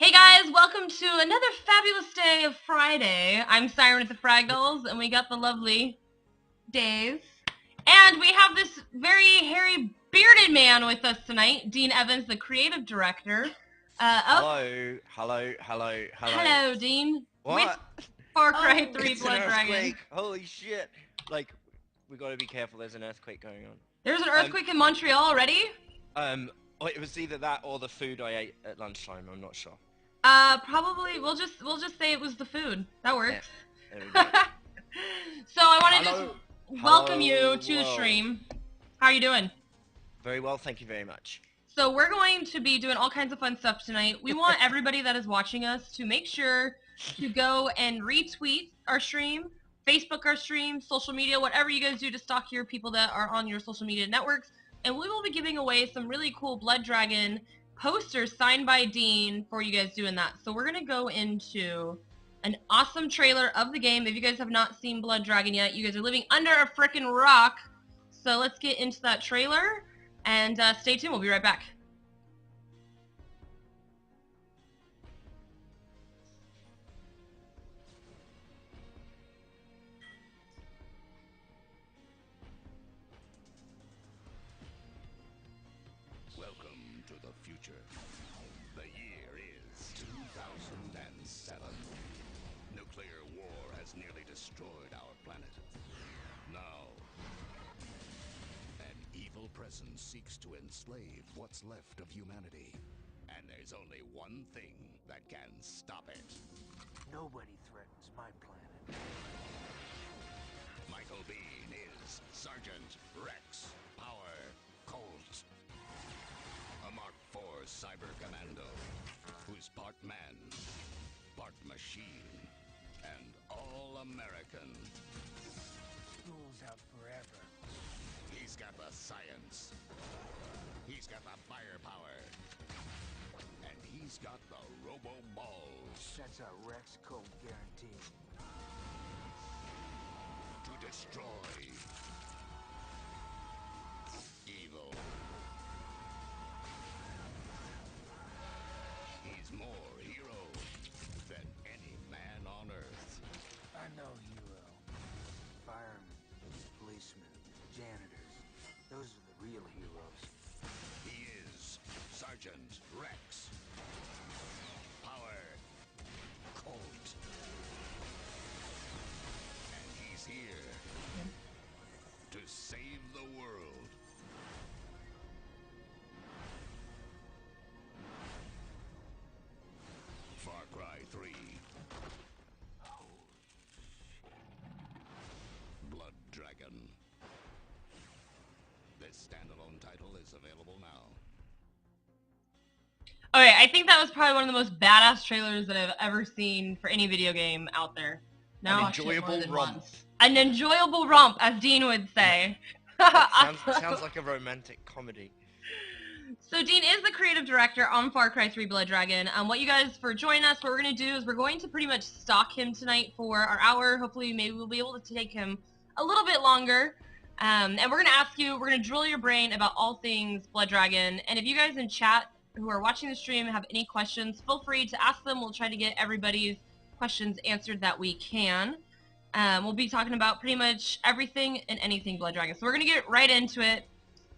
Hey guys, welcome to another fabulous day of Friday. I'm Siren with the Fragdolls, and we got the lovely Days. And we have this very hairy, bearded man with us tonight, Dean Evans, the creative director. Hello. Hello, Dean, with What? Far Cry Oh, 3 It's an Blood Dragon. earthquake. Holy shit. Like, we gotta be careful, there's an earthquake going on. There's an Um, earthquake in Montreal already? it was either that or the food I ate at lunchtime, I'm not sure. Probably, we'll just say it was the food. That Yeah, works. there we So go. I want to just Hello. welcome you Hello, to the world. stream. How are you doing? Very well, thank you very much. So we're going to be doing all kinds of fun stuff tonight. We want everybody that is watching us to make sure to go and retweet our stream, Facebook our stream, social media, whatever you guys do to stalk your people that are on your social media networks. And we will be giving away some really cool Blood Dragon posters signed by Dean for you guys doing that. So we're going to go into an awesome trailer of the game. If you guys have not seen Blood Dragon yet, you guys are living under a frickin' rock. So let's get into that trailer. And stay tuned. We'll be right back. Welcome to the future. The year is 2007. Nuclear war has nearly destroyed our planet. Now, an evil presence seeks to enslave what's left of humanity. And there's only one thing that can stop it. Nobody threatens my planet. Michael Biehn is Sergeant Rex Power Colt, a Mark IV cyber commando who's part man, part machine, and all-American. School's out forever. He's got the science, he's got the firepower, and he's got the robo-balls That's a Rex Colt guarantee. to destroy evil. He's more hero than any man on Earth. I know hero. Firemen, policemen, janitors. Those are the real heroes. He is Sergeant Rex Power Colt. And he's here to save the world. Far Cry 3. Blood Dragon. This standalone title is available now. Okay, I think that was probably one of the most badass trailers that I've ever seen for any video game out there. An No, enjoyable romp. an enjoyable romp, as Dean would say. Sounds like a romantic comedy. So Dean is the creative director on Far Cry 3 Blood Dragon. What you guys, for joining us, what we're going to do is we're going to pretty much stalk him tonight for our hour. Hopefully, maybe we'll be able to take him a little bit longer. And we're going to ask you, we're going to drill your brain about all things Blood Dragon. And if you guys in chat who are watching the stream have any questions, feel free to ask them. We'll try to get everybody's questions answered that we can. We'll be talking about pretty much everything and anything Blood Dragon. So we're going to get right into it.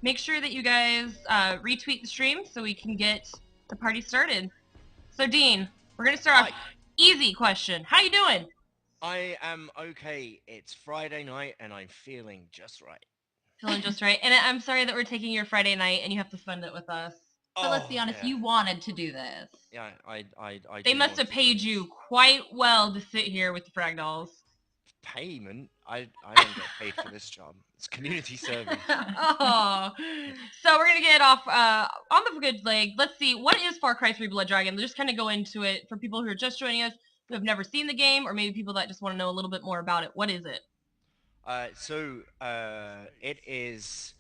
Make sure that you guys retweet the stream so we can get the party started. So Dean, we're going to start off. Hi. Easy question. How you doing? I am okay. It's Friday night and I'm feeling just right. Feeling just right. And I'm sorry that we're taking your Friday night and you have to spend it with us. But let's be honest, yeah. you wanted to do this. Yeah, I They do must want have to paid do you this. quite well to sit here with the Fragdolls. Payment? I don't get paid for this job. It's community service. Oh, so we're gonna get off on the good leg. Let's see, what is Far Cry 3 Blood Dragon? Let's just kind of go into it for people who are just joining us, who have never seen the game, or maybe people that just want to know a little bit more about it. What is it? It is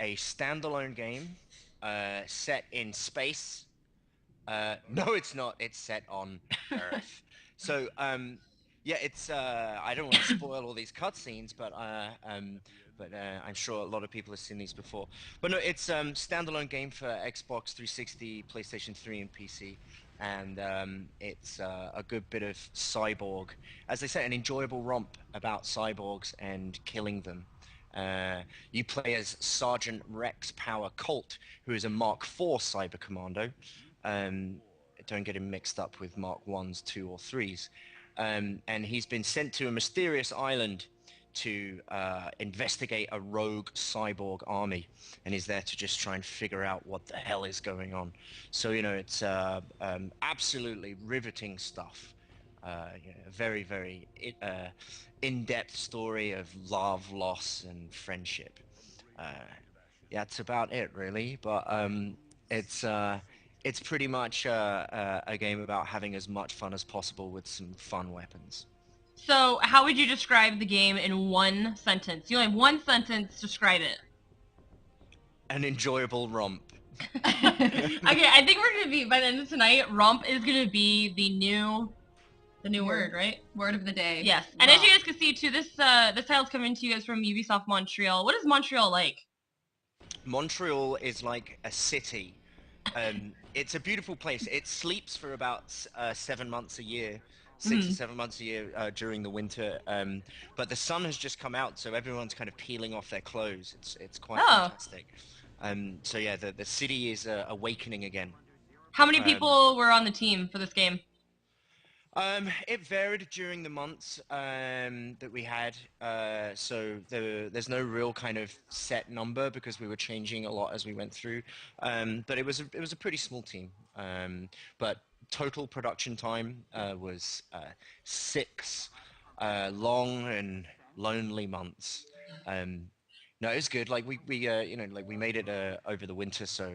a standalone game set in space. No, it's not. It's set on Earth. So, yeah, it's. I don't want to spoil all these cutscenes, but but I'm sure a lot of people have seen these before. But no, it's standalone game for Xbox 360, PlayStation 3, and PC. And it's a good bit of cyborg, as they say, an enjoyable romp about cyborgs and killing them. You play as Sergeant Rex Power Colt, who is a Mark IV cyber commando. Um, don't get him mixed up with Mark 1s, 2, or 3s. And he's been sent to a mysterious island to investigate a rogue cyborg army, and he's there to just try and figure out what the hell is going on. So, it's absolutely riveting stuff. A very, very in-depth story of love, loss, and friendship. Uh, yeah, that's about it, really. But it's it's pretty much a game about having as much fun as possible with some fun weapons. So, how would you describe the game in one sentence? You only have one sentence. Describe it. An enjoyable romp. Okay, I think we're gonna be by the end of tonight. Romp is gonna be the new word, right? Word of the day. Yes. And as Romp. you guys can see too, this title's coming to you guys from Ubisoft Montreal. What is Montreal like? Montreal is like a city. It's a beautiful place. It sleeps for about 7 months a year, 6 or 7 months a year during the winter. But the sun has just come out, so everyone's kind of peeling off their clothes. It's quite fantastic. So yeah, the city is awakening again. How many people were on the team for this game? It varied during the months that we had, so there's no real kind of set number because we were changing a lot as we went through. But it was a pretty small team. But total production time was 6 long and lonely months. No, it was good. Like we like we made it over the winter, so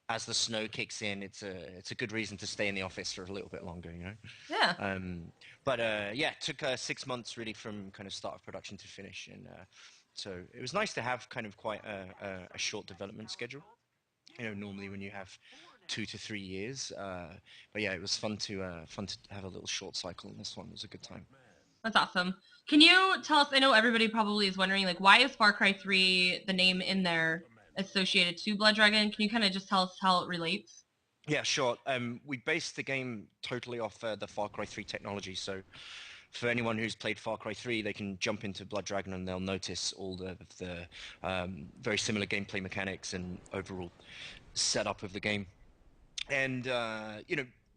as the snow kicks in, it's a good reason to stay in the office for a little bit longer, Yeah. But yeah, it took 6 months really from kind of start of production to finish, and so it was nice to have kind of quite a short development schedule. Normally when you have 2 to 3 years, but yeah, it was fun to have a little short cycle, and this one was a good time. That's awesome. Can you tell us, I know everybody probably is wondering, like, why is Far Cry 3, the name in there, associated to Blood Dragon? Can you kind of just tell us how it relates? Yeah, sure. We based the game totally off the Far Cry 3 technology, so for anyone who's played Far Cry 3, they can jump into Blood Dragon and they'll notice all the very similar gameplay mechanics and overall setup of the game. And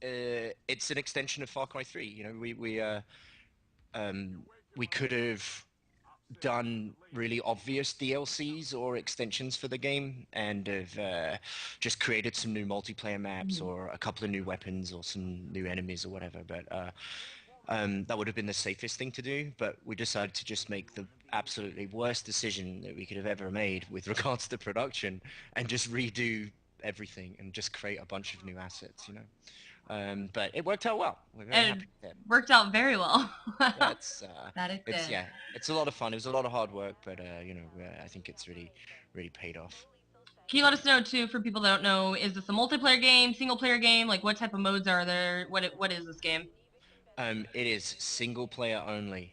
it's an extension of Far Cry 3. We could have done really obvious DLCs or extensions for the game and have just created some new multiplayer maps or a couple of new weapons or some new enemies or whatever. But that would have been the safest thing to do. But we decided to just make the absolutely worst decision that we could have ever made with regards to production and just redo everything and just create a bunch of new assets, but it worked out well. We're very happy with it. Worked out very well. Yeah, it's a lot of fun. It was a lot of hard work, but I think it's really, really paid off. Can you let us know too, for people that don't know, is this a multiplayer game, single player game? Like, what type of modes are there? What is this game? It is single player only.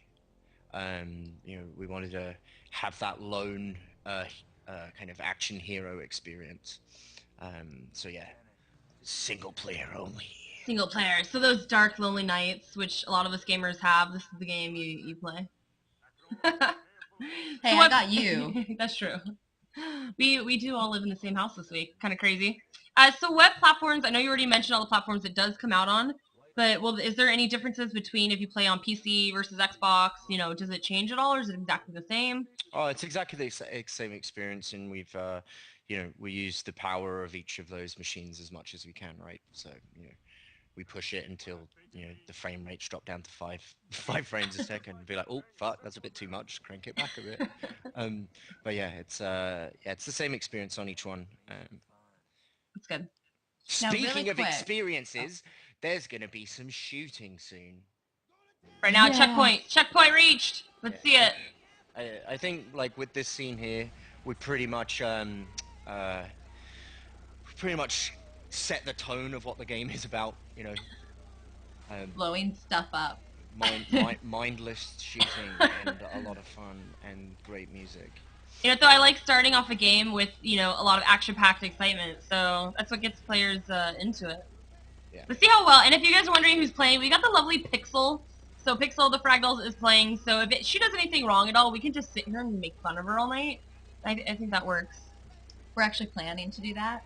We wanted to have that lone kind of action hero experience. So yeah, single player only. Single player. So those dark, lonely nights, which a lot of us gamers have, this is the game you play. Hey, I got you. That's true. We do all live in the same house this week. Kind of crazy. So what platforms, I know you already mentioned all the platforms it does come out on, but is there any differences between if you play on PC versus Xbox? Does it change at all, or is it exactly the same? Oh, it's exactly the same experience, and we've we use the power of each of those machines as much as we can, right? So we push it until the frame rates drop down to five frames a second and be like, oh fuck, that's a bit too much, crank it back a bit. But yeah, it's the same experience on each one. That's good. Speaking of experiences, there's gonna be some shooting soon. Right now, checkpoint reached. Let's see it. I think like with this scene here, we pretty much set the tone of what the game is about. Blowing stuff up. mindless shooting and a lot of fun and great music. You know, though I like starting off a game with, you know, a lot of action-packed excitement, so that's what gets players into it. Yeah. But see how well, and if you guys are wondering who's playing, we got the lovely Pixel. So Pixel the Fragdolls is playing, so if she does anything wrong at all, we can just sit here and make fun of her all night. I think that works. We're actually planning to do that.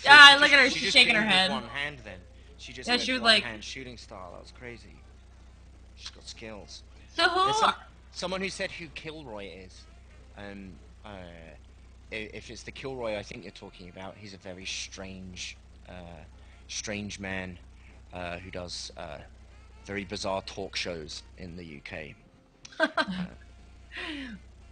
Yeah, She look at her, She she's just shaking her aimed head. with one hand then. She just Yeah, went she was one like- hand shooting style. That was crazy. She's got skills. So who... There's someone who said who Kilroy is. Uh, if it's the Kilroy I think you're talking about, he's a very strange man who does very bizarre talk shows in the UK.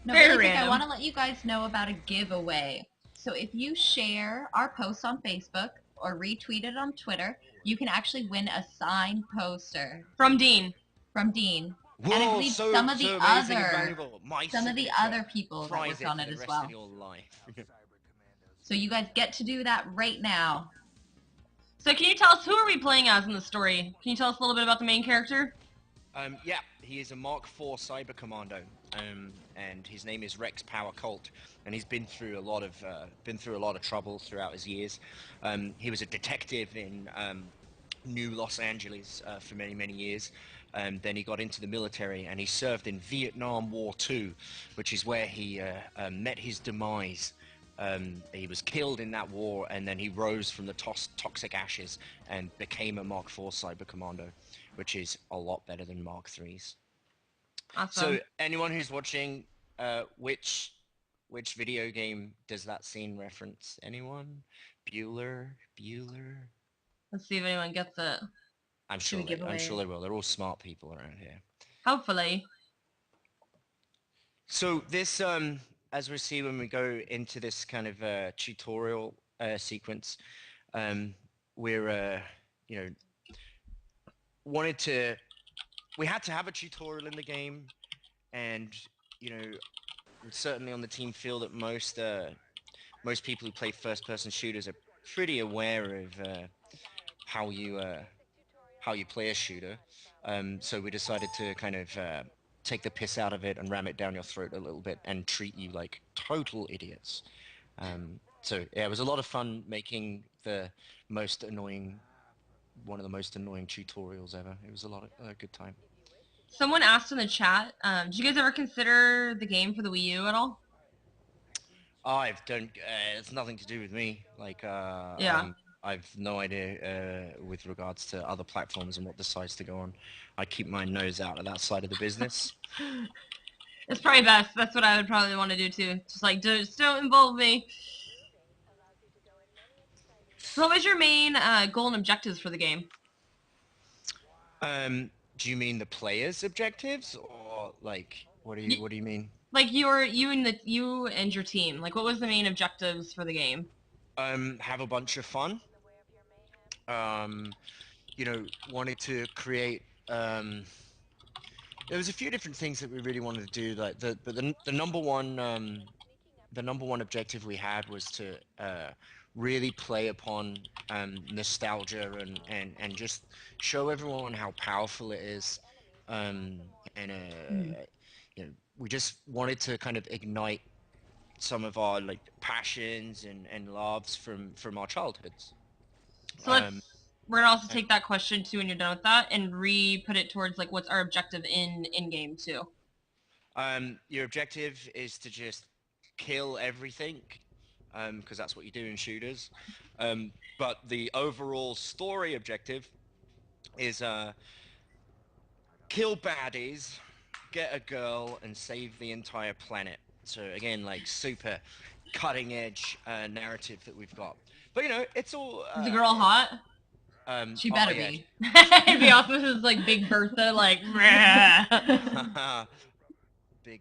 No, Very really quick, I random. want to let you guys know about a giveaway. So if you share our post on Facebook or retweet it on Twitter, you can actually win a signed poster From Dean. from Dean. Whoa, And I believe so, some of the so amazing and other valuable. My some of the signature. other people that Prize worked it on for it the as rest well. of your life. So you guys get to do that right now. So can you tell us, who are we playing as in the story? Can you tell us a little bit about the main character? Yeah, he is a Mark IV Cyber Commando, and his name is Rex Power Colt, and he's been through a lot of trouble throughout his years. He was a detective in New Los Angeles for many years. Then he got into the military, and he served in Vietnam War II, which is where he met his demise. He was killed in that war, and then he rose from the toxic ashes and became a Mark IV Cyber Commando, which is a lot better than Mark III's. Awesome. So, anyone who's watching, which video game does that scene reference? Anyone? Bueller? Let's see if anyone gets it. I'm Should we sure give I'm away- sure they will. They're all smart people around here. Hopefully. So this, as we see when we go into this kind of tutorial sequence, we're, you know, we had to have a tutorial in the game, and, you know, certainly on the team feel that most people who play first-person shooters are pretty aware of how you play a shooter. So we decided to kind of take the piss out of it and ram it down your throat a little bit and treat you like total idiots. So yeah, it was a lot of fun making one of the most annoying tutorials ever. It was a good time. Someone asked in the chat, did you guys ever consider the game for the Wii U at all? It's nothing to do with me. Like, Yeah. I've no idea with regards to other platforms and what decides to go on. I keep my nose out of that side of the business. It's probably best. That's what I would probably want to do too. Just like, just don't involve me. So what was your main goal and objectives for the game? Do you mean the players' objectives, or like what do you mean? Like you and your team. Like, what was the main objectives for the game? Have a bunch of fun. You know, wanted to create. There was a few different things that we really wanted to do. Like the number one objective we had was to really play upon nostalgia and just show everyone how powerful it is. And you know, we just wanted to kind of ignite some of our like passions and loves from our childhoods. So we're gonna also take that question too when you're done with that and re-put it towards like what's our objective in game too. Your objective is to just kill everything, because that's what you do in shooters. But the overall story objective is kill baddies, get a girl, and save the entire planet. So again, like super cutting edge narrative that we've got. But you know, it's all. Is the girl hot? She better be. It'd be awesome if it was like Big Bertha, like.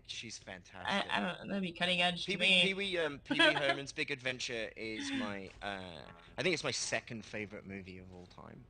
She's fantastic. I don't know. That'd be cutting edge to Pee me. Wee Herman's Big Adventure is my I think it's my second favorite movie of all time.